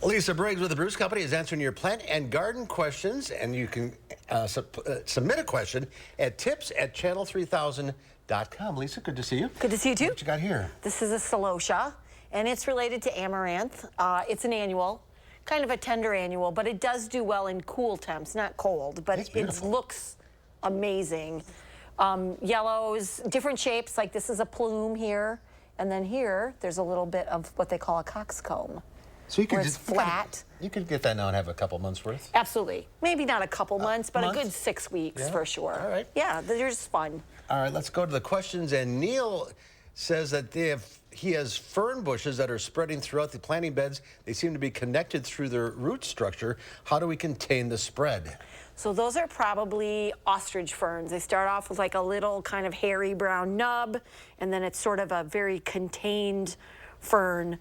Lisa Briggs with the Brew's Company is answering your plant and garden questions, and you can submit a question at tips@channel3000.com. Lisa, good to see you. Good to see you too. What you got here? This is a celosia, and it's related to amaranth. It's an annual, kind of a tender annual, but it does do well in cool temps, not cold, but it looks amazing. Yellows, different shapes, like this is a plume here, and then here, there's a little bit of what they call a coxcomb. So you could just flat. You could get that now and have a couple months worth. Absolutely. Maybe not a couple months, but a good 6 weeks for sure. All right. Yeah, they're just fun. All right, let's go to the questions. And Neil says that he has fern bushes that are spreading throughout the planting beds. They seem to be connected through their root structure. How do we contain the spread? So those are probably ostrich ferns. They start off with like a little kind of hairy brown nub, and then it's sort of a very contained fern.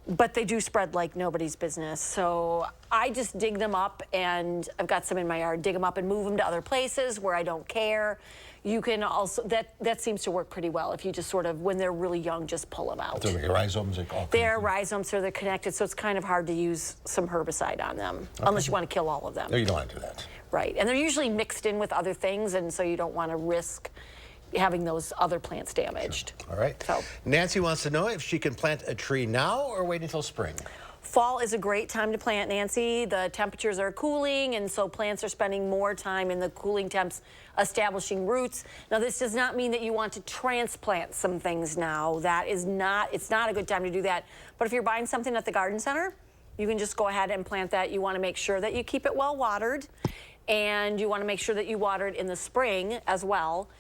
But they do spread like nobody's business. So I just dig them up, and I've got some in my yard, dig them up and move them to other places where I don't care. You can also, that seems to work pretty well if you just sort of, when they're really young, just pull them out. They're rhizomes? They're rhizomes, so they're connected, so it's kind of hard to use some herbicide on them, unless you want to kill all of them. No, you don't want to do that. Right, and they're usually mixed in with other things, and so you don't want to risk having those other plants damaged. Sure. All right. So Nancy wants to know if she can plant a tree now or wait until spring. Fall is a great time to plant, Nancy. The temperatures are cooling, and so plants are spending more time in the cooling temps establishing roots. Now, this does not mean that you want to transplant some things now. It's not a good time to do that. But if you're buying something at the garden center, you can just go ahead and plant that. You want to make sure that you keep it well watered, and you want to make sure that you water it in the spring as well.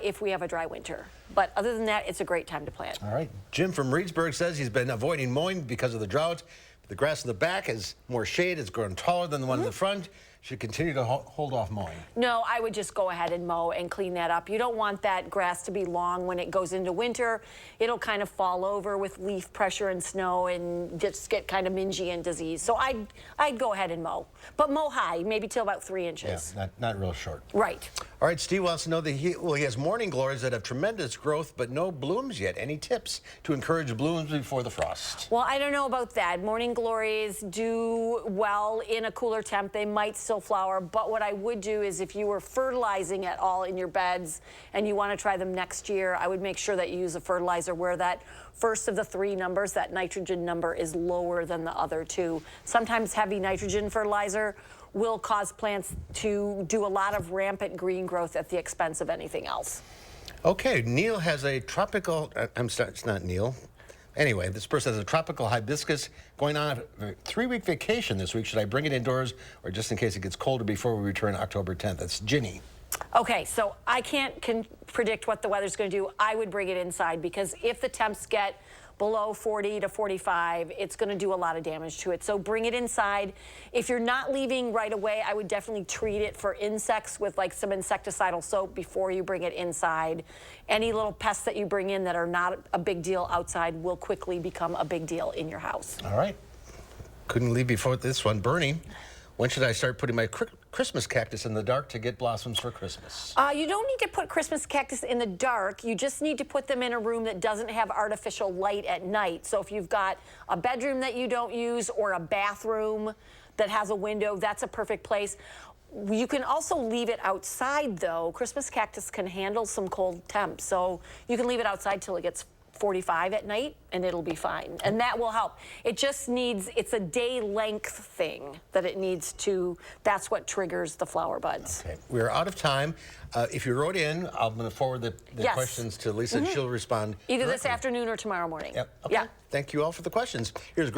If we have a dry winter. But other than that, it's a great time to plant. All right. Jim from Reedsburg says he's been avoiding mowing because of the drought. The grass in the back has more shade. It's grown taller than the one in the front. Should continue to hold off mowing. No, I would just go ahead and mow and clean that up. You don't want that grass to be long when it goes into winter. It'll kind of fall over with leaf pressure and snow and just get kind of mingy and disease. So I'd go ahead and mow. But mow high, maybe till about 3 inches. Yeah, not real short. Right. All right, Steve wants to know that he has morning glories that have tremendous growth but no blooms yet. Any tips to encourage blooms before the frost? Well, I don't know about that. Morning glories do well in a cooler temp. They might still flower, but what I would do is if you were fertilizing at all in your beds and you want to try them next year, I would make sure that you use a fertilizer where that first of the 3 numbers, that nitrogen number, is lower than the other 2. Sometimes heavy nitrogen fertilizer will cause plants to do a lot of rampant green growth at the expense of anything else. Okay, Neil has a tropical, I'm sorry, it's not Neil. Anyway, this person has a tropical hibiscus going on a 3-week vacation this week. Should I bring it indoors or just in case it gets colder before we return October 10th? That's Ginny. Okay, so I can't predict what the weather's going to do. I would bring it inside because if the temps get below 40 to 45, it's going to do a lot of damage to it. So bring it inside. If you're not leaving right away, I would definitely treat it for insects with like some insecticidal soap before you bring it inside. Any little pests that you bring in that are not a big deal outside will quickly become a big deal in your house. All right. Couldn't leave before this one. Bernie, when should I start putting my Christmas cactus in the dark to get blossoms for Christmas? You don't need to put Christmas cactus in the dark. You just need to put them in a room that doesn't have artificial light at night. So if you've got a bedroom that you don't use or a bathroom that has a window, that's a perfect place. You can also leave it outside, though. Christmas cactus can handle some cold temps. So you can leave it outside till it gets 45 at night, and it'll be fine. And that will help. It just needs, it's a day length thing that it needs to, that's what triggers the flower buds. Okay, we're out of time. If you wrote in, I'm going to forward the questions to Lisa, and she'll respond either directly. This afternoon or tomorrow morning. Yep. Okay. Yeah. Thank you all for the questions. Here's Greg.